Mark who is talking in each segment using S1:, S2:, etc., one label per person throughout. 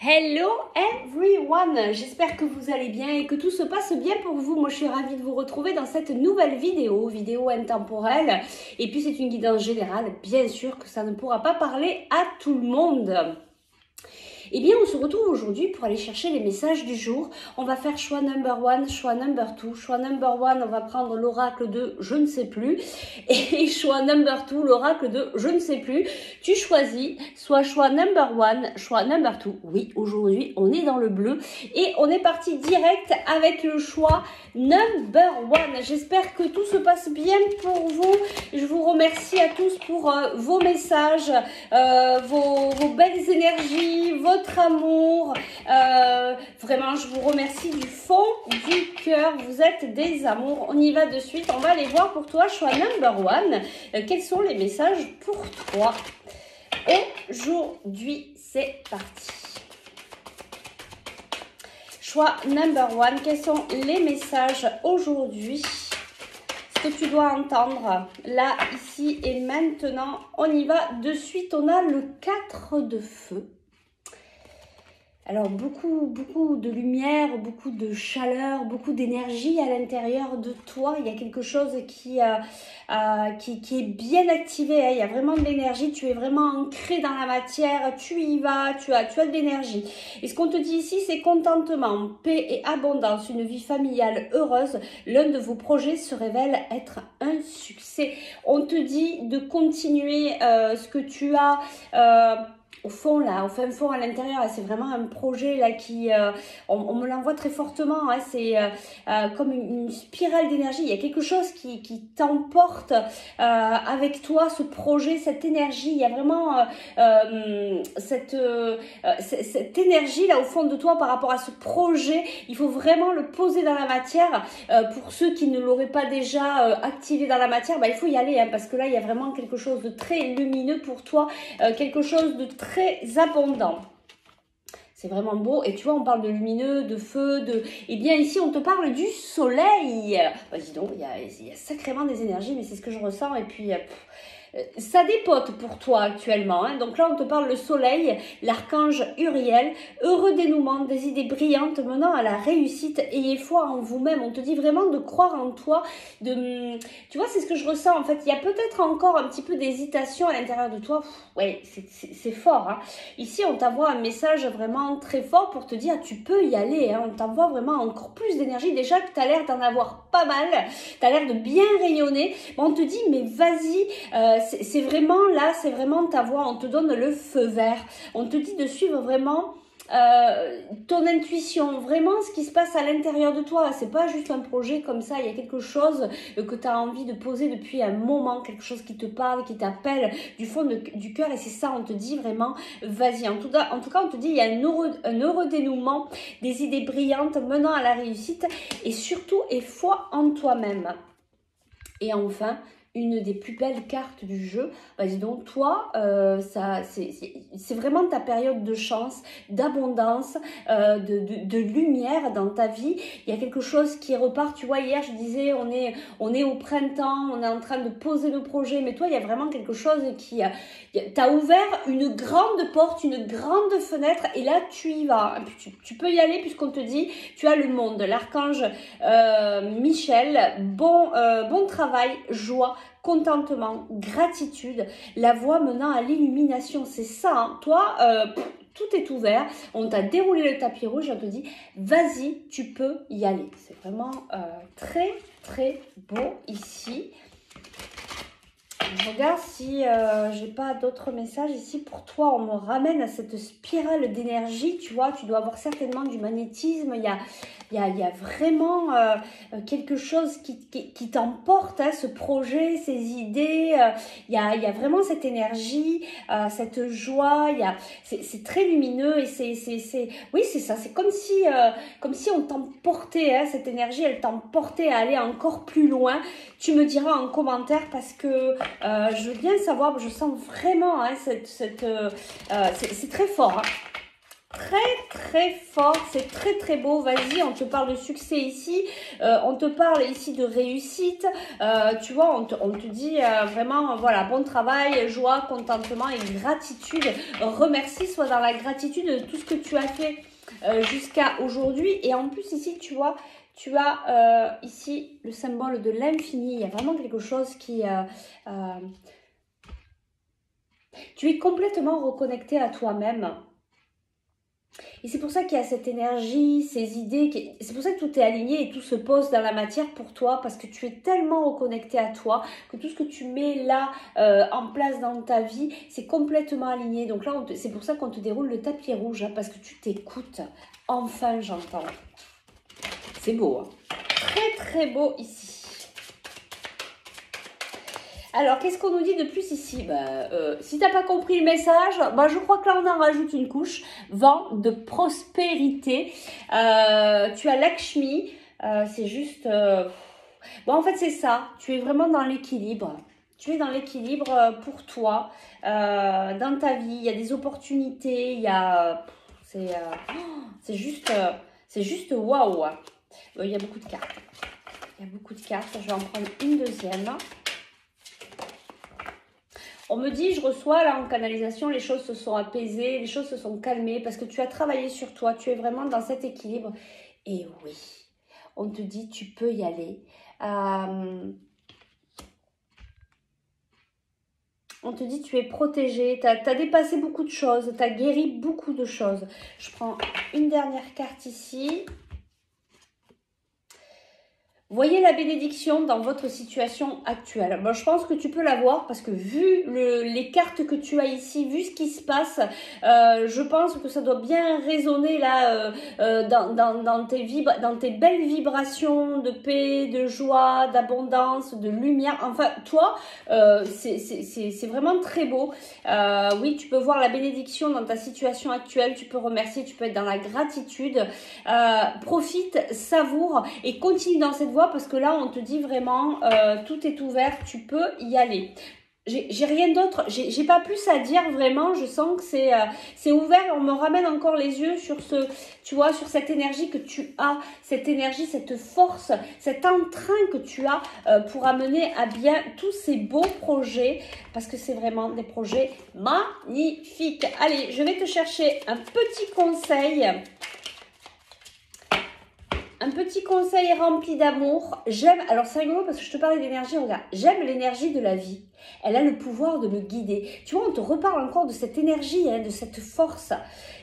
S1: Hello everyone, j'espère que vous allez bien et que tout se passe bien pour vous. Moi je suis ravie de vous retrouver dans cette nouvelle vidéo intemporelle. Et puis c'est une guidance générale, bien sûr que ça ne pourra pas parler à tout le monde. Eh bien, on se retrouve aujourd'hui pour aller chercher les messages du jour. On va faire choix number 1, choix number 2. Choix number 1, on va prendre l'oracle de je ne sais plus. Et choix number 2, l'oracle de je ne sais plus. Tu choisis soit choix number 1, choix number 2. Oui, aujourd'hui, on est dans le bleu. Et on est parti direct avec le choix number 1. J'espère que tout se passe bien pour vous. Je vous remercie à tous pour vos messages, vos belles énergies, votre amour, vraiment je vous remercie du fond du cœur, vous êtes des amours. On y va de suite, on va aller voir pour toi choix number 1, quels sont les messages pour toi aujourd'hui. C'est parti. Choix number 1, quels sont les messages aujourd'hui, ce que tu dois entendre là, ici et maintenant. On y va de suite, on a le 4 de feu. Alors beaucoup de lumière, beaucoup de chaleur, beaucoup d'énergie à l'intérieur de toi. Il y a quelque chose qui est bien activé, hein. Il y a vraiment de l'énergie, tu es vraiment ancré dans la matière, tu y vas, tu as de l'énergie. Et ce qu'on te dit ici, c'est contentement, paix et abondance, une vie familiale heureuse. L'un de vos projets se révèle être un succès. On te dit de continuer ce que tu as... au fond là, au fin fond à l'intérieur, c'est vraiment un projet là qui, on me l'envoie très fortement, hein, c'est comme une spirale d'énergie. Il y a quelque chose qui t'emporte avec toi, ce projet, cette énergie. Il y a vraiment cette énergie là au fond de toi par rapport à ce projet. Il faut vraiment le poser dans la matière. Pour ceux qui ne l'auraient pas déjà activé dans la matière, bah, il faut y aller, hein, parce que là il y a vraiment quelque chose de très lumineux pour toi, quelque chose de très abondant. C'est vraiment beau. Et tu vois, on parle de lumineux, de feu, de... Eh bien, ici, on te parle du soleil. Bah, dis donc, il y a sacrément des énergies, mais c'est ce que je ressens. Et puis, ça dépote pour toi actuellement, hein. Donc là, on te parle le soleil, l'archange Uriel, heureux dénouement, des idées brillantes menant à la réussite. Ayez foi en vous-même. On te dit vraiment de croire en toi. Tu vois, c'est ce que je ressens en fait. Il y a peut-être encore un petit peu d'hésitation à l'intérieur de toi. Ouais, c'est fort, hein. Ici, on t'envoie un message vraiment très fort pour te dire tu peux y aller, hein. On t'envoie vraiment encore plus d'énergie. Déjà que tu as l'air d'en avoir pas mal, tu as l'air de bien rayonner. On te dit mais vas-y, c'est vraiment là, c'est vraiment ta voix. On te donne le feu vert. On te dit de suivre vraiment ton intuition, vraiment ce qui se passe à l'intérieur de toi. C'est pas juste un projet comme ça, il y a quelque chose que tu as envie de poser depuis un moment, quelque chose qui te parle, qui t'appelle du fond du cœur, et c'est ça, on te dit vraiment vas-y. En tout cas on te dit il y a un heureux dénouement, des idées brillantes menant à la réussite, et surtout aie foi en toi-même. Et enfin, une des plus belles cartes du jeu. Bah, dis donc, toi, c'est vraiment ta période de chance, d'abondance, de lumière dans ta vie. Il y a quelque chose qui repart. Tu vois, hier, je disais, on est au printemps, on est en train de poser le projet. Mais toi, il y a vraiment quelque chose qui... T'as ouvert une grande porte, une grande fenêtre, et là, tu y vas. Tu peux y aller puisqu'on te dit, tu as le monde. L'archange Michel, bon travail, joie, contentement, gratitude, la voie menant à l'illumination. C'est ça, hein. Toi, tout est ouvert, on t'a déroulé le tapis rouge et on te dit vas-y, tu peux y aller. C'est vraiment très très beau ici. Je regarde si j'ai pas d'autres messages ici pour toi. On me ramène à cette spirale d'énergie, tu vois, tu dois avoir certainement du magnétisme. Il y a vraiment quelque chose qui t'emporte, hein, ce projet, ces idées. Il y a vraiment cette énergie, cette joie. C'est très lumineux et oui, c'est ça. C'est comme si on t'emportait, hein, cette énergie, elle t'emportait à aller encore plus loin. Tu me diras en commentaire parce que je veux bien savoir, je sens vraiment, hein, c'est très fort, hein. très fort, c'est très très beau. Vas-y, on te parle de succès ici, on te parle ici de réussite. Tu vois, on te dit vraiment, voilà, bon travail, joie, contentement et gratitude. Remercie, sois dans la gratitude de tout ce que tu as fait jusqu'à aujourd'hui. Et en plus ici, tu vois, tu as ici le symbole de l'infini. Il y a vraiment quelque chose qui... tu es complètement reconnecté à toi-même. Et c'est pour ça qu'il y a cette énergie, ces idées. C'est pour ça que tout est aligné et tout se pose dans la matière pour toi. Parce que tu es tellement reconnecté à toi que tout ce que tu mets là en place dans ta vie, c'est complètement aligné. Donc là, c'est pour ça qu'on te déroule le tapis rouge. Hein, parce que tu t'écoutes. Enfin, j'entends. C'est beau. Hein. Très, très beau ici. Alors, qu'est-ce qu'on nous dit de plus ici? Si tu n'as pas compris le message, je crois que là, on en rajoute une couche. Vent de prospérité. Tu as Lakshmi. C'est juste... en fait, c'est ça. Tu es vraiment dans l'équilibre. Tu es dans l'équilibre pour toi. Dans ta vie, il y a des opportunités. Il y a... c'est juste waouh. Il y a beaucoup de cartes. Il y a beaucoup de cartes. Je vais en prendre une deuxième. On me dit, je reçois là en canalisation, les choses se sont apaisées, les choses se sont calmées parce que tu as travaillé sur toi, tu es vraiment dans cet équilibre. Et oui, on te dit, tu peux y aller. On te dit, tu es protégé, tu as dépassé beaucoup de choses, tu as guéri beaucoup de choses. Je prends une dernière carte ici. Voyez la bénédiction dans votre situation actuelle. Je pense que tu peux la voir parce que vu les cartes que tu as ici, vu ce qui se passe, je pense que ça doit bien résonner là dans tes belles vibrations de paix, de joie, d'abondance, de lumière. Enfin, toi, c'est vraiment très beau. Oui, tu peux voir la bénédiction dans ta situation actuelle. Tu peux remercier, tu peux être dans la gratitude. Profite, savoure et continue dans cette voie parce que là on te dit vraiment tout est ouvert, tu peux y aller. J'ai rien d'autre, j'ai pas plus à dire vraiment, je sens que c'est ouvert, on me ramène encore les yeux sur tu vois, sur cette énergie que tu as, cette énergie, cette force, cet entrain que tu as pour amener à bien tous ces beaux projets, parce que c'est vraiment des projets magnifiques. Allez, je vais te chercher un petit conseil. Un petit conseil rempli d'amour. J'aime, alors c'est rigolo parce que je te parlais d'énergie, regarde, j'aime l'énergie de la vie. Elle a le pouvoir de me guider. Tu vois, on te reparle encore de cette énergie, de cette force.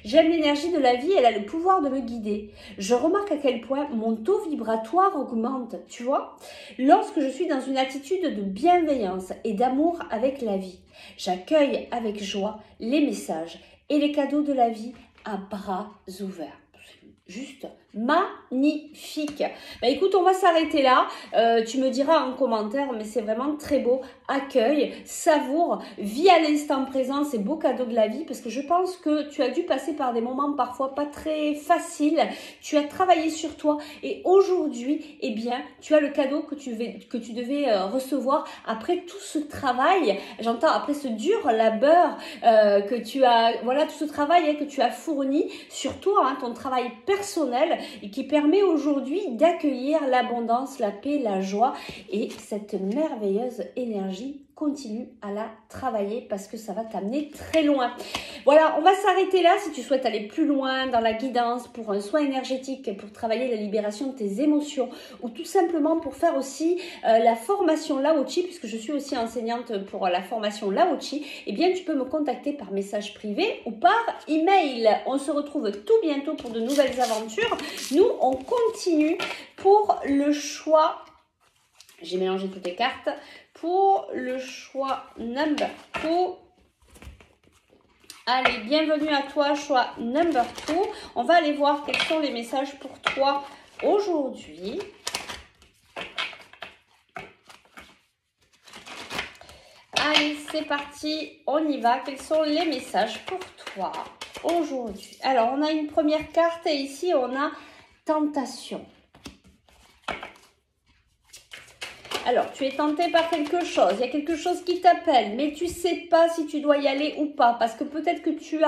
S1: J'aime l'énergie de la vie, elle a le pouvoir de me guider. Je remarque à quel point mon taux vibratoire augmente, tu vois. Lorsque je suis dans une attitude de bienveillance et d'amour avec la vie, j'accueille avec joie les messages et les cadeaux de la vie à bras ouverts. Juste magnifique. Écoute, on va s'arrêter là. Tu me diras en commentaire, mais c'est vraiment très beau. Accueille, savoure, vis à l'instant présent ces beaux cadeaux de la vie parce que je pense que tu as dû passer par des moments parfois pas très faciles. Tu as travaillé sur toi et aujourd'hui, eh bien, tu as le cadeau que tu devais recevoir après tout ce travail. J'entends après ce dur labeur que tu as, voilà, tout ce travail que tu as fourni sur toi, ton travail personnel et qui permet aujourd'hui d'accueillir l'abondance, la paix, la joie et cette merveilleuse énergie. Continue à la travailler parce que ça va t'amener très loin. Voilà, on va s'arrêter là. Si tu souhaites aller plus loin dans la guidance pour un soin énergétique, pour travailler la libération de tes émotions ou tout simplement pour faire aussi la formation Lao Chi, puisque je suis aussi enseignante pour la formation Lao Chi, eh bien tu peux me contacter par message privé ou par email. On se retrouve tout bientôt pour de nouvelles aventures. Nous, on continue pour le choix. J'ai mélangé toutes les cartes. Pour le choix number 2. Allez, bienvenue à toi, choix number 2. On va aller voir quels sont les messages pour toi aujourd'hui. Allez, c'est parti, on y va. Quels sont les messages pour toi aujourd'hui? Alors, on a une première carte et ici, on a tentation. Alors, tu es tenté par quelque chose, il y a quelque chose qui t'appelle, mais tu ne sais pas si tu dois y aller ou pas, parce que peut-être que tu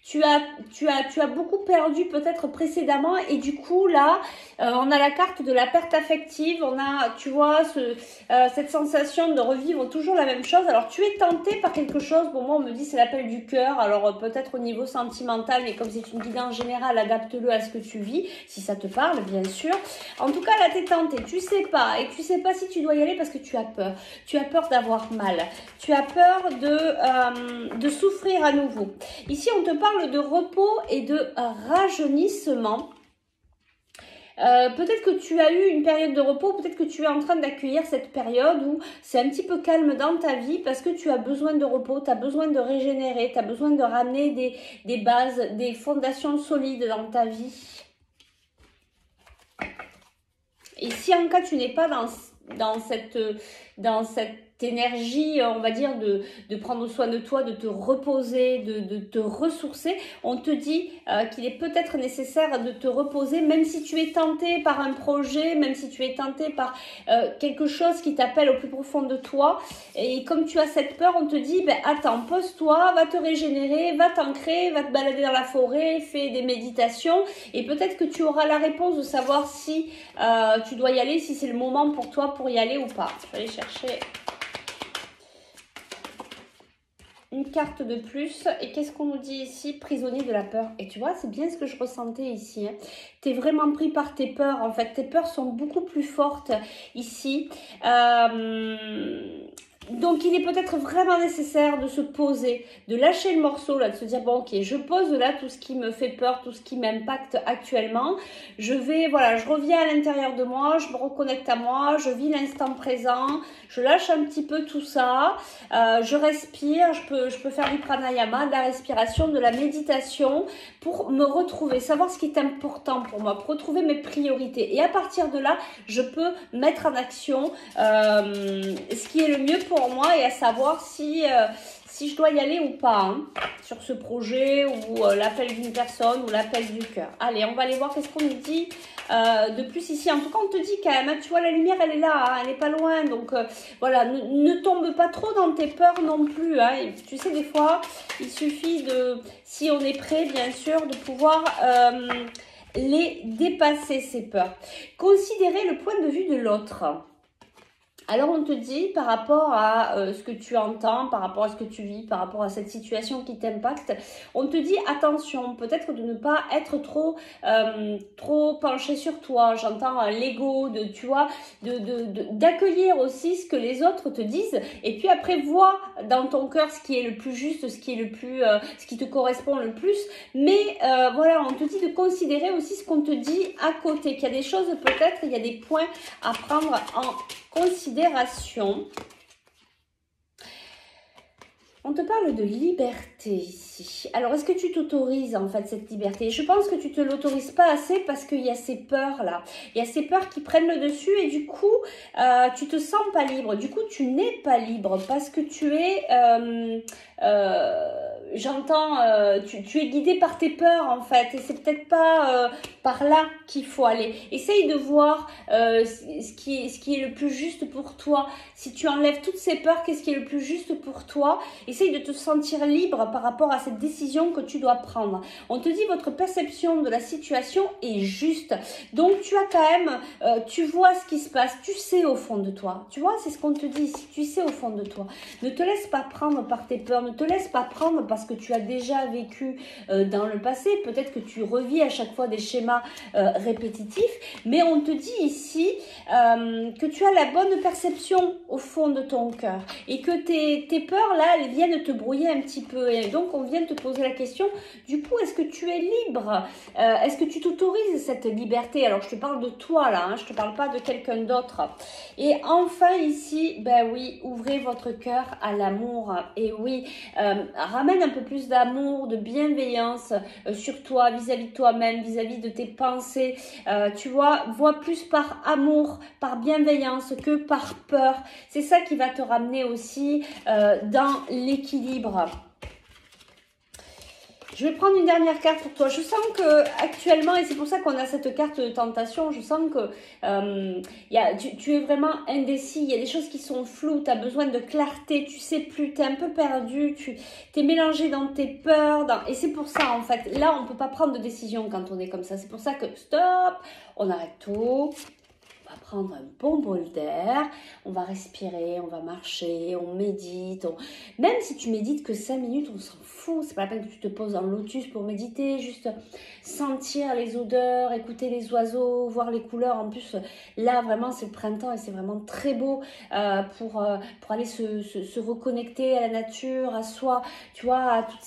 S1: tu as beaucoup perdu peut-être précédemment et du coup là, on a la carte de la perte affective, on a, tu vois, cette sensation de revivre toujours la même chose. Alors tu es tenté par quelque chose, bon moi on me dit c'est l'appel du cœur, alors peut-être au niveau sentimental, mais comme c'est une guidance générale, adapte-le à ce que tu vis, si ça te parle bien sûr. En tout cas là tu es tenté, tu sais pas, et tu sais pas si tu dois y aller parce que tu as peur. Tu as peur d'avoir mal, tu as peur de souffrir à nouveau. Ici on te parle de repos et de rajeunissement. Peut-être que tu as eu une période de repos, peut-être que tu es en train d'accueillir cette période où c'est un petit peu calme dans ta vie parce que tu as besoin de repos, tu as besoin de régénérer, tu as besoin de ramener des bases, des fondations solides dans ta vie. Et si en cas tu n'es pas dans cette énergie, on va dire, de prendre soin de toi, de te reposer, de te ressourcer, on te dit qu'il est peut-être nécessaire de te reposer, même si tu es tenté par un projet, même si tu es tenté par quelque chose qui t'appelle au plus profond de toi. Et comme tu as cette peur, on te dit, ben, attends, pose-toi, va te régénérer, va t'ancrer, va te balader dans la forêt, fais des méditations. Et peut-être que tu auras la réponse de savoir si tu dois y aller, si c'est le moment pour toi pour y aller ou pas. Je vais aller chercher une carte de plus. Et qu'est-ce qu'on nous dit ici? Prisonnier de la peur. Et tu vois, c'est bien ce que je ressentais ici. Hein. Tu es vraiment pris par tes peurs. En fait, tes peurs sont beaucoup plus fortes ici. Donc, il est peut-être vraiment nécessaire de se poser, de lâcher le morceau, là, de se dire, bon, ok, je pose là tout ce qui me fait peur, tout ce qui m'impacte actuellement. Je vais, voilà, je reviens à l'intérieur de moi, je me reconnecte à moi, je vis l'instant présent, je lâche un petit peu tout ça, je respire, je peux faire du pranayama, de la respiration, de la méditation pour me retrouver, savoir ce qui est important pour moi, pour retrouver mes priorités. Et à partir de là, je peux mettre en action ce qui est le mieux pour moi et à savoir si je dois y aller ou pas hein, sur ce projet ou l'appel d'une personne ou l'appel du cœur. Allez, on va aller voir qu'est-ce qu'on nous dit de plus ici. En tout cas, on te dit quand même, hein, tu vois, la lumière, elle est là, hein, elle n'est pas loin. Donc, voilà, ne tombe pas trop dans tes peurs non plus. Hein. Et, tu sais, des fois, il suffit de, si on est prêt, bien sûr, de pouvoir les dépasser, ces peurs. Considérer le point de vue de l'autre. Alors, on te dit par rapport à ce que tu entends, par rapport à ce que tu vis, par rapport à cette situation qui t'impacte, on te dit attention, peut-être de ne pas être trop penché sur toi. J'entends l'ego, tu vois, d'accueillir aussi ce que les autres te disent et puis après vois dans ton cœur ce qui est le plus juste, ce qui est le plus, ce qui te correspond le plus. Mais voilà, on te dit de considérer aussi ce qu'on te dit à côté, qu'il y a des choses peut-être, il y a des points à prendre en considération. On te parle de liberté ici. Alors, est-ce que tu t'autorises en fait cette liberté? Je pense que tu ne te l'autorises pas assez parce qu'il y a ces peurs-là. Il y a ces peurs qui prennent le dessus et du coup, tu te sens pas libre. Du coup, tu n'es pas libre parce que tu es... j'entends, tu es guidé par tes peurs en fait et c'est peut-être pas par là qu'il faut aller. Essaye de voir ce qui est le plus juste pour toi. Si tu enlèves toutes ces peurs, qu'est-ce qui est le plus juste pour toi? Essaye de te sentir libre par rapport à cette décision que tu dois prendre. On te dit votre perception de la situation est juste. Donc tu as quand même, tu vois ce qui se passe, tu sais au fond de toi. Tu vois, c'est ce qu'on te dit ici, tu sais au fond de toi. Ne te laisse pas prendre par tes peurs, ne te laisse pas prendre parce que tu as déjà vécu dans le passé. Peut-être que tu revis à chaque fois des schémas répétitifs, mais on te dit ici que tu as la bonne perception au fond de ton cœur et que tes peurs là, elles viennent te brouiller un petit peu et donc on vient te poser la question, du coup est-ce que tu es libre? Est-ce que tu t'autorises cette liberté? Alors je te parle de toi là, hein, je te parle pas de quelqu'un d'autre. Et enfin ici, ben oui, ouvrez votre cœur à l'amour et oui, ramène un peu plus d'amour, de bienveillance sur toi, vis-à-vis de toi-même, vis-à-vis de tes pensées, tu vois plus par amour, par bienveillance que par peur. C'est ça qui va te ramener aussi dans l'équilibre. Je vais prendre une dernière carte pour toi. Je sens que actuellement, et c'est pour ça qu'on a cette carte de tentation, je sens que tu es vraiment indécis. Il y a des choses qui sont floues, tu as besoin de clarté, tu sais plus, tu es un peu perdu, tu es mélangé dans tes peurs. Et c'est pour ça, en fait, là, on ne peut pas prendre de décision quand on est comme ça. C'est pour ça que, stop, on arrête tout. On va prendre un bon bol d'air, on va respirer, on va marcher, on médite. Même si tu médites que 5 minutes, on s'en fout. C'est pas la peine que tu te poses en lotus pour méditer, juste sentir les odeurs, écouter les oiseaux, voir les couleurs. En plus, là, vraiment, c'est le printemps et c'est vraiment très beau pour aller se reconnecter à la nature, à soi, tu vois, à toutes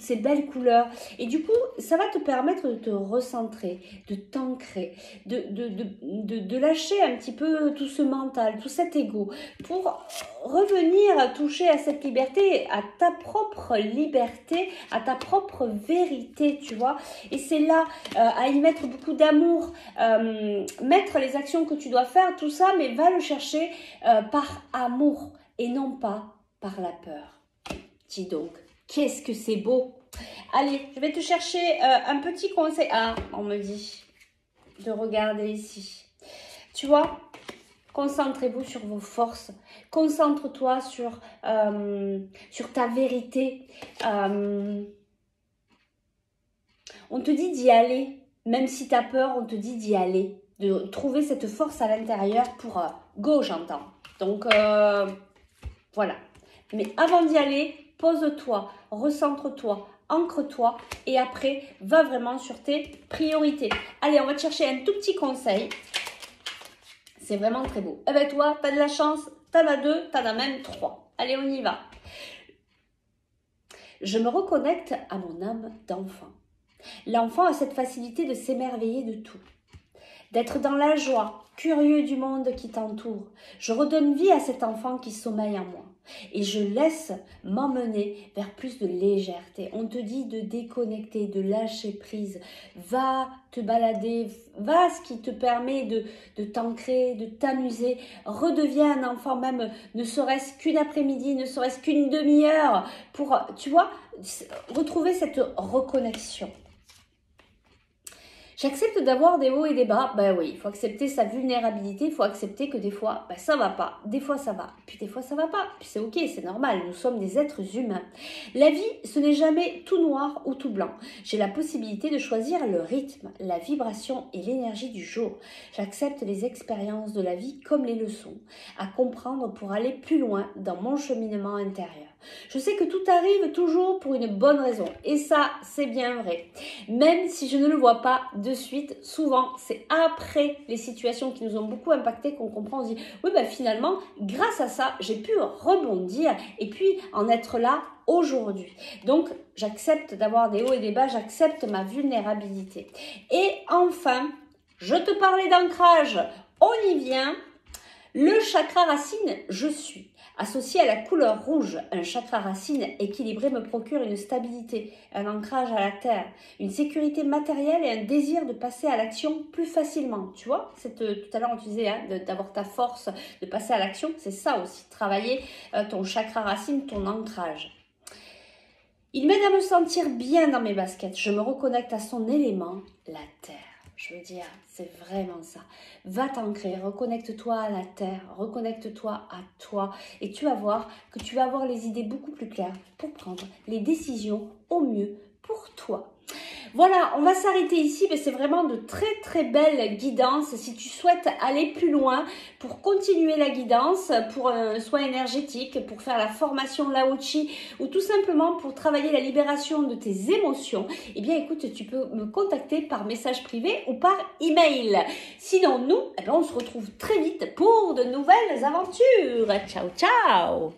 S1: ces belles couleurs. Et du coup, ça va te permettre de te recentrer, de t'ancrer, de lâcher un petit peu tout ce mental, tout cet ego, pour revenir toucher à cette liberté, à ta propre liberté, à ta propre vérité, tu vois. Et c'est là, à y mettre beaucoup d'amour, mettre les actions que tu dois faire, tout ça, mais va le chercher par amour et non pas par la peur. Dis donc, qu'est-ce que c'est beau! Allez, je vais te chercher un petit conseil. Ah, on me dit de regarder ici. Tu vois, concentrez-vous sur vos forces. Concentre-toi sur ta vérité. On te dit d'y aller. Même si tu as peur, on te dit d'y aller. De trouver cette force à l'intérieur pour go, j'entends. Donc, voilà. Mais avant d'y aller, pose-toi, recentre-toi, ancre-toi et après, va vraiment sur tes priorités. Allez, on va te chercher un tout petit conseil. C'est vraiment très beau. Eh bien, toi, tu as de la chance, tu en as 2, tu en as même 3. Allez, on y va. Je me reconnecte à mon âme d'enfant. L'enfant a cette facilité de s'émerveiller de tout, d'être dans la joie, curieux du monde qui t'entoure. Je redonne vie à cet enfant qui sommeille en moi. Et je laisse m'emmener vers plus de légèreté. On te dit de déconnecter, de lâcher prise. Va te balader, va ce qui te permet de t'ancrer, de t'amuser. Redeviens un enfant même, ne serait-ce qu'une après-midi, ne serait-ce qu'une demi-heure pour, tu vois, retrouver cette reconnexion. J'accepte d'avoir des hauts et des bas. Ben oui, il faut accepter sa vulnérabilité. Il faut accepter que des fois, ben ça va pas. Des fois, ça va. Puis des fois, ça va pas. Puis c'est ok, c'est normal. Nous sommes des êtres humains. La vie, ce n'est jamais tout noir ou tout blanc. J'ai la possibilité de choisir le rythme, la vibration et l'énergie du jour. J'accepte les expériences de la vie comme les leçons à comprendre pour aller plus loin dans mon cheminement intérieur. Je sais que tout arrive toujours pour une bonne raison. Et ça, c'est bien vrai. Même si je ne le vois pas de suite, souvent, c'est après les situations qui nous ont beaucoup impacté qu'on comprend, on se dit, oui, ben finalement, grâce à ça, j'ai pu rebondir et puis en être là aujourd'hui. Donc, j'accepte d'avoir des hauts et des bas, j'accepte ma vulnérabilité. Et enfin, je te parlais d'ancrage, on y vient. Le chakra racine, je suis. Associé à la couleur rouge, un chakra racine équilibré me procure une stabilité, un ancrage à la terre, une sécurité matérielle et un désir de passer à l'action plus facilement. Tu vois, tout à l'heure on te disait d'avoir ta force, de passer à l'action, c'est ça aussi, travailler ton chakra racine, ton ancrage. Il m'aide à me sentir bien dans mes baskets, je me reconnecte à son élément, la terre. Je veux dire, c'est vraiment ça. Va t'ancrer, reconnecte-toi à la terre, reconnecte-toi à toi et tu vas voir que tu vas avoir les idées beaucoup plus claires pour prendre les décisions au mieux pour toi. Voilà, on va s'arrêter ici, mais c'est vraiment de très très belles guidances. Si tu souhaites aller plus loin pour continuer la guidance, pour un soin énergétique, pour faire la formation Lao-Chi ou tout simplement pour travailler la libération de tes émotions, eh bien écoute, tu peux me contacter par message privé ou par email. Sinon, nous, on se retrouve très vite pour de nouvelles aventures. Ciao, ciao!